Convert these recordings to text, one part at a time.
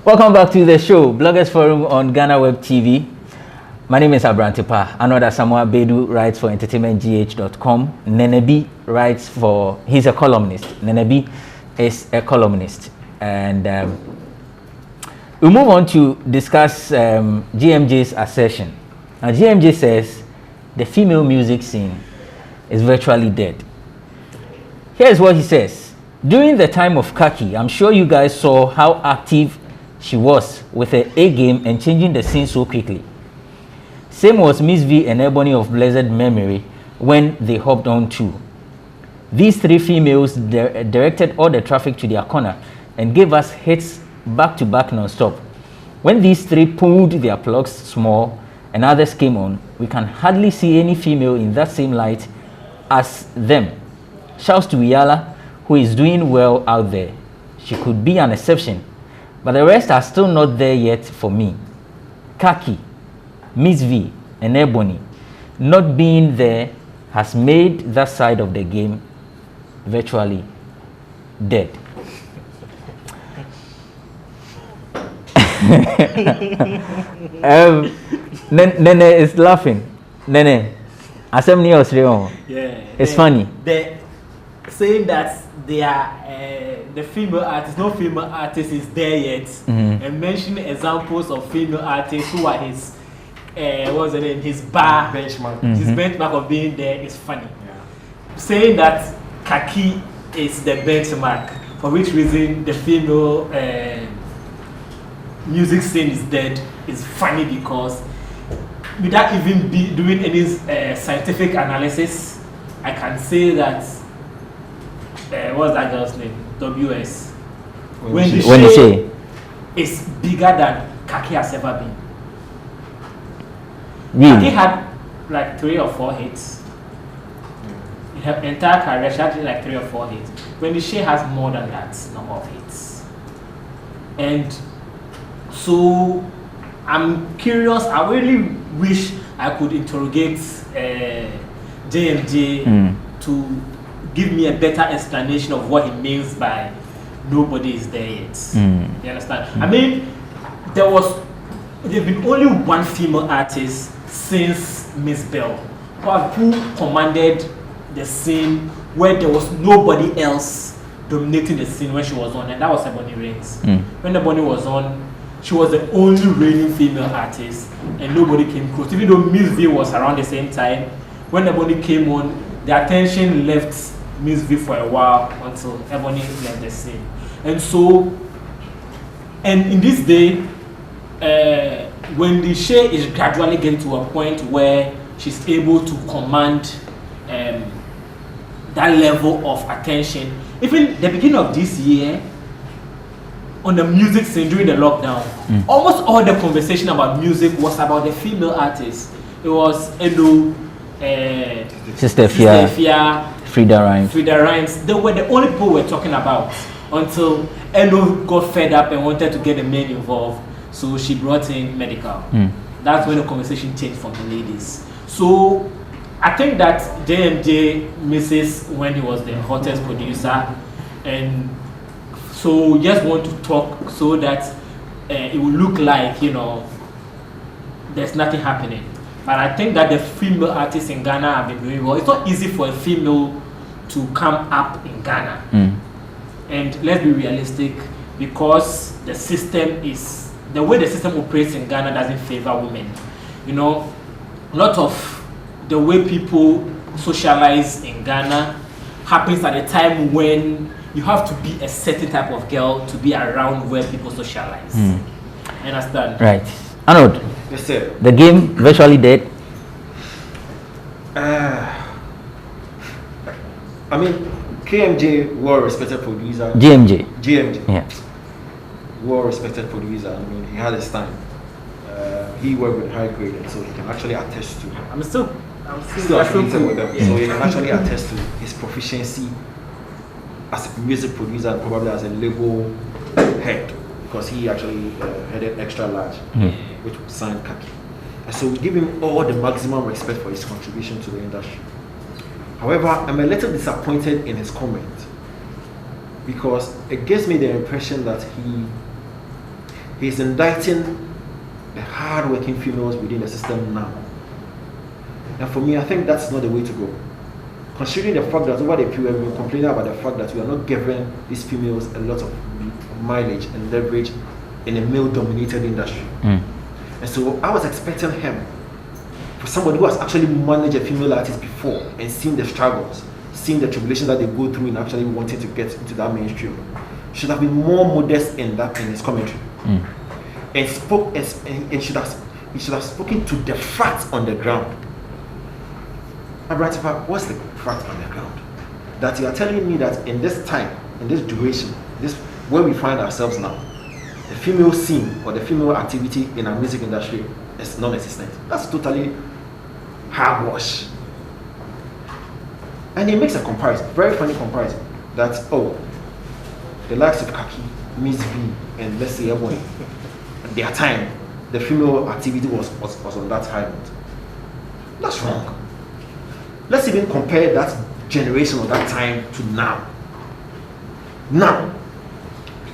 Welcome back to the show, Bloggers Forum on Ghana Web TV. My name is Abrantepa. Arnold-Asamoah-Baidoo writes for entertainmentgh.com. Nenebi writes for, he's a columnist. Nenebi is a columnist. And we move on to discuss GMJ's assertion. Now, GMJ says the female music scene is virtually dead. Here's what he says. During the time of Kaakie, I'm sure you guys saw how active she was with her A game and changing the scene so quickly. Same was Miss V and Ebony of blessed memory when they hopped on too. These three females directed all the traffic to their corner and gave us hits back to back non-stop. When these three pulled their plugs small and others came on, we can hardly see any female in that same light as them. Shouts to Wiyaala, who is doing well out there. She could be an exception, but the rest are still not there yet for me. Kaakie, Miss V, and Ebony not being there has made that side of the game virtually dead. Nene is laughing. Nene, assembly Australia. Yeah, it's funny. They're saying that they are the female artist, no female artist is there yet, and mentioning examples of female artists who are his what's the name? His bar benchmark. His benchmark of being there is funny. Yeah. Saying that Kaakie is the benchmark, for which reason the female music scene is dead, is funny because without even doing any scientific analysis, I can say that what's that girl's name? WS. When the show is bigger than Kaakie has ever been. Really? Kaakie had like 3 or 4 hits. In her entire career, she had like 3 or 4 hits. When the show has more than that number of hits. And so I'm curious, I really wish I could interrogate JMJ to give me a better explanation of what he means by nobody is there yet. You understand? I mean, there's been only one female artist since Miss Bell who commanded the scene where there was nobody else dominating the scene when she was on, and that was Ebony Reigns. When Ebony was on, she was the only reigning female artist and nobody came close. Even though Miss V was around the same time, when Ebony came on, the attention left Miss V for a while until Ebony left the scene. And so, and in this day, when the show is gradually getting to a point where she's able to command that level of attention, even the beginning of this year, on the music scene during the lockdown, almost all the conversation about music was about the female artists. It was Edo, Sister Fia, Frida Rhymes. They were the only people we were talking about until Elo got fed up and wanted to get the men involved. So she brought in medical. That's when the conversation changed from the ladies. So I think that JMJ misses when he was the hottest producer, and so just want to talk so that it will look like, you know, there's nothing happening. But I think that the female artists in Ghana have been doing well. It's not easy for a female to come up in Ghana. And let's be realistic, because the system is, the way the system operates in Ghana doesn't favor women. You know, a lot of the way people socialize in Ghana happens at a time when you have to be a certain type of girl to be around where people socialize. Understand? Right. Arnold. Yes, sir. The game virtually dead. I mean, KMJ, well-respected producer. GMJ. Yeah. Well-respected producer. I mean, he had his time. He worked with high grade, and so he can actually attest to. I'm still affiliated with them, so he can actually attest to his proficiency as a music producer and probably as a label head, because he actually headed Extra Large, which signed Kaakie. And so we give him all the maximum respect for his contribution to the industry. However, I'm a little disappointed in his comment, because it gives me the impression that he's indicting the hard-working females within the system now. And for me, I think that's not the way to go. Considering the fact that over the period we're complaining about the fact that we are not giving these females a lot of mileage and leverage in a male-dominated industry. And so I was expecting him, for somebody who has actually managed a female artist before and seen the struggles, seen the tribulations that they go through in actually wanting to get into that mainstream, should have been more modest in his commentary. And should have spoken to the facts on the ground. Abrantepa, what's the fact on the ground? That you are telling me that in this time, in this duration, where we find ourselves now, the female scene or the female activity in our music industry is non-existent. That's totally hogwash. And he makes a comparison, very funny comparison, that the likes of Kaakie, Miss V, and let's say Ebony, at their time, the female activity was on that high note. That's wrong. Let's even compare that generation of that time to now. Now,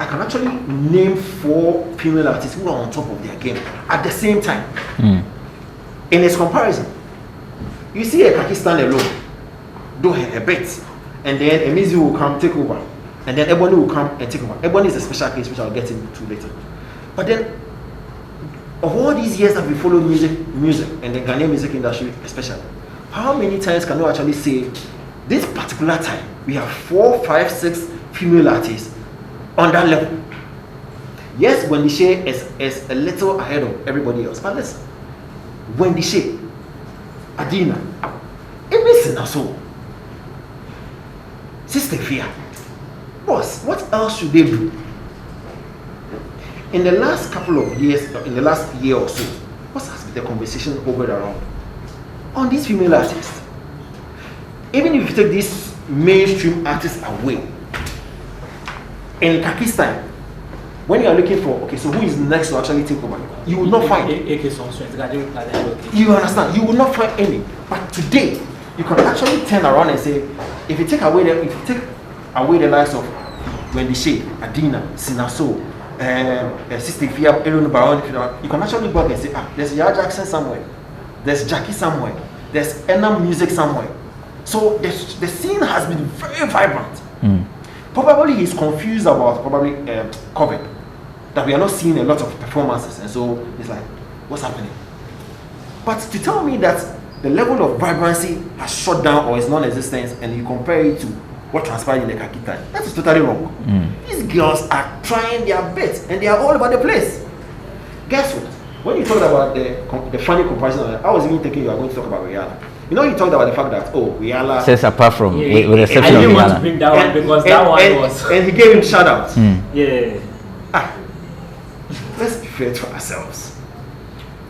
I can actually name 4 female artists who are on top of their game at the same time. In its comparison, you see a Kaakie stand alone, do a bit, and then a Miss V will come take over, and then Ebony will come and take over. Ebony is a special case which I'll get into later. But then, of all these years that we follow music and the Ghanaian music industry especially, how many times can you actually say this particular time we have 4, 5, 6 female artists on that level? Yes, Wendy Shea is a little ahead of everybody else, but listen, Wendy Shea, Adina, Ebony also, Sister Fia, boss, what else should they do? In the last couple of years, in the last year or so, what has been the conversation over around on these female artists? Even if you take these mainstream artists away, in Kaakie's time, when you are looking for, so who is next to actually take over, you will not find. You understand? You will not find any. But today, you can actually turn around and say, if you take away the likes of Wendy Shea, Adina, Sinaso, Sister Fia, Aaron Baron, you can actually go back and say, there's Yaya Jackson somewhere, there's Jackie somewhere, there's Enam Music somewhere. So the scene has been very vibrant. Probably he's confused about COVID, that we are not seeing a lot of performances, and so it's like, what's happening? But to tell me that the level of vibrancy has shut down or is non-existent, and you compare it to what transpired in the Kaakie time, that is totally wrong. These girls are trying their best, and they are all over the place. Guess what? When you talked about the funny comparison, I was even thinking you are going to talk about Wiyaala. You talked about the fact that Wiyaala says apart from with the exception I of didn't want to Wiyaala. bring that one because that one was. And he gave him shout outs. Yeah. Let's be fair to ourselves.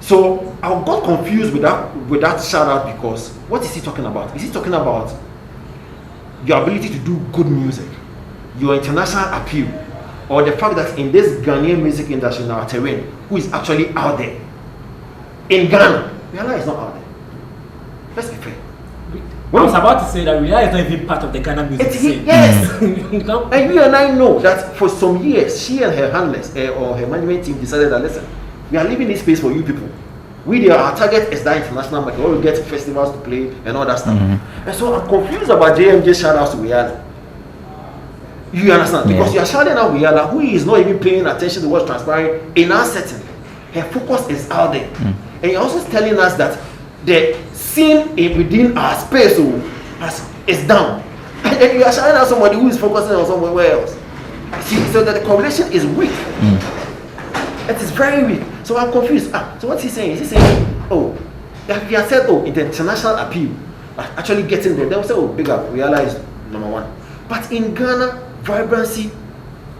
So I got confused with that shout out, because what is he talking about? Is he talking about your ability to do good music, your international appeal, or the fact that in this Ghanaian music industry in our terrain, who is actually out there? In Ghana, Wiyaala is not out there. Let's be fair. I was about to say that Wiyaala is not even part of the Ghana music scene. Yes. And you and I know that for some years, she and her handlers or her management team decided that, listen, we are leaving this space for you people. Our target is that international market where we get festivals to play and all that stuff. And so I'm confused about JMJ shout outs to Wiyaala. You understand? Because you are shouting out Wiyaala, who is not even paying attention to what's transpiring in our setting. Her focus is out there. And you're also telling us that the scene within our space is down. And then you are shouting out somebody who is focusing on somewhere else. See, so that the correlation is weak. It is very weak. So I'm confused. So what's he saying? Is he saying, he has said, international appeal, actually getting there. They'll say, big up, Wiyaala is number 1. But in Ghana, vibrancy,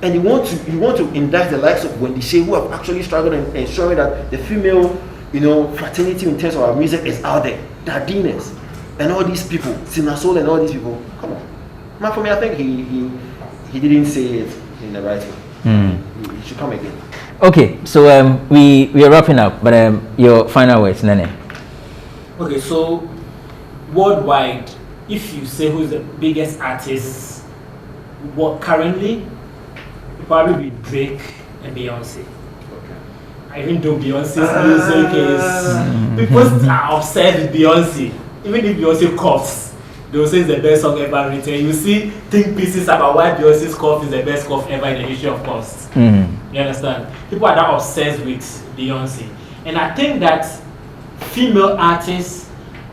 and you want to indict the likes of Wendy Shea, who have actually struggled in ensuring that the female, fraternity in terms of our music is out there. The Adinas and all these people, Sinasol and all these people. Come on, man. For me, I think he didn't say it in the right way. He should come again. Okay, so we are wrapping up, but your final words, Nene. Okay, so worldwide, if you say who's the biggest artist, what currently, it'll probably be Drake and Beyonce. even though Beyonce's music is, people are obsessed with Beyonce. Even if Beyonce coughs, they will say it's the best song ever written. You see think pieces about why Beyonce's cough is the best cough ever in the history of coughs. You understand? People are that obsessed with Beyonce. And I think that female artists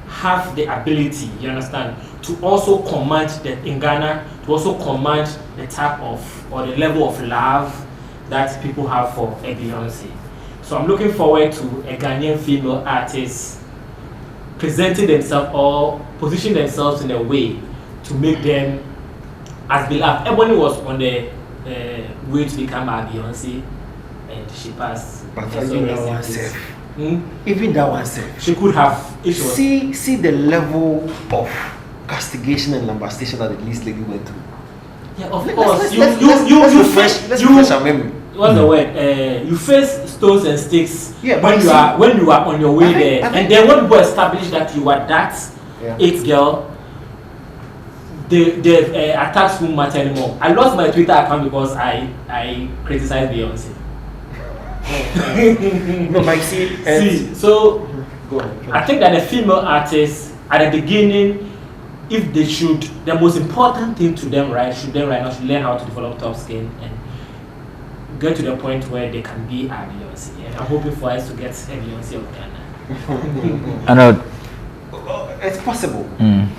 have the ability, you understand, to also command in Ghana, to also command the type of, or the level of love that people have for a Beyonce. So I'm looking forward to a Ghanaian female artist presenting themselves or position themselves in a way to make them as beloved. Ebony was on the way to become a Beyonce, and she passed. But even that one safe. Even that one safe. She could have. See the level of castigation and lambastation that the least lady went through. Yeah, of course. Let's refresh our memory. What's the word? You face stones and sticks yeah, when you are on your way there, and then when people establish that you are that it girl, the attacks won't matter anymore. I lost my Twitter account because I criticized Beyonce. No, but see, so go ahead. I think that the female artists at the beginning, if they should, the most important thing to them, should learn how to develop tough skin and get to the point where they can be a Beyonce. And I'm hoping for us to get a Beyonce of Ghana. I know. It's possible.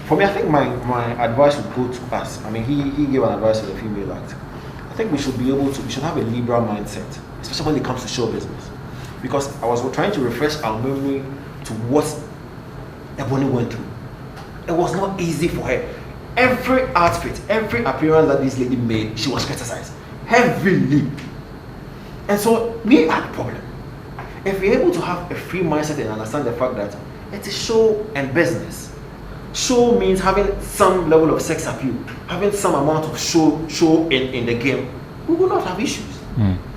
For me, I think my advice would go to us. I mean, he gave an advice to the female act. I think we should have a liberal mindset, especially when it comes to show business. Because I was trying to refresh our memory to what Ebony went through. It was not easy for her. Every outfit, every appearance that this lady made, she was criticized heavily. And so we had a problem. If we're able to have a free mindset and understand the fact that it is show and business. Show means having some level of sex appeal, having some amount of show in the game, we will not have issues.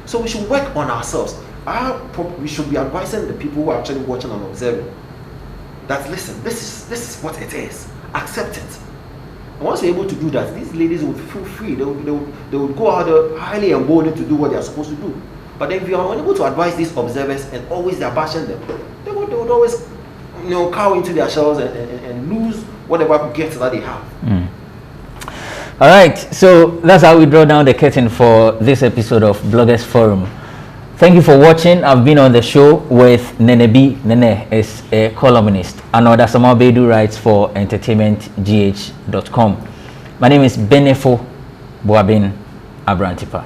So we should work on ourselves. We should be advising the people who are actually watching and observing that listen, this is what it is. Accept it. And once you're able to do that, these ladies would feel free. They would go out there highly emboldened to do what they are supposed to do. But then if you are unable to advise these observers and always they're bashing them, they would always cower into their shells and lose whatever gifts that they have. All right, so that's how we draw down the curtain for this episode of Bloggers Forum. Thank you for watching. I've been on the show with Nene B. Nene is a columnist. Arnold-Asamoah-Baidoo writes for entertainmentgh.com. My name is Benefo Boabin Abrantepa.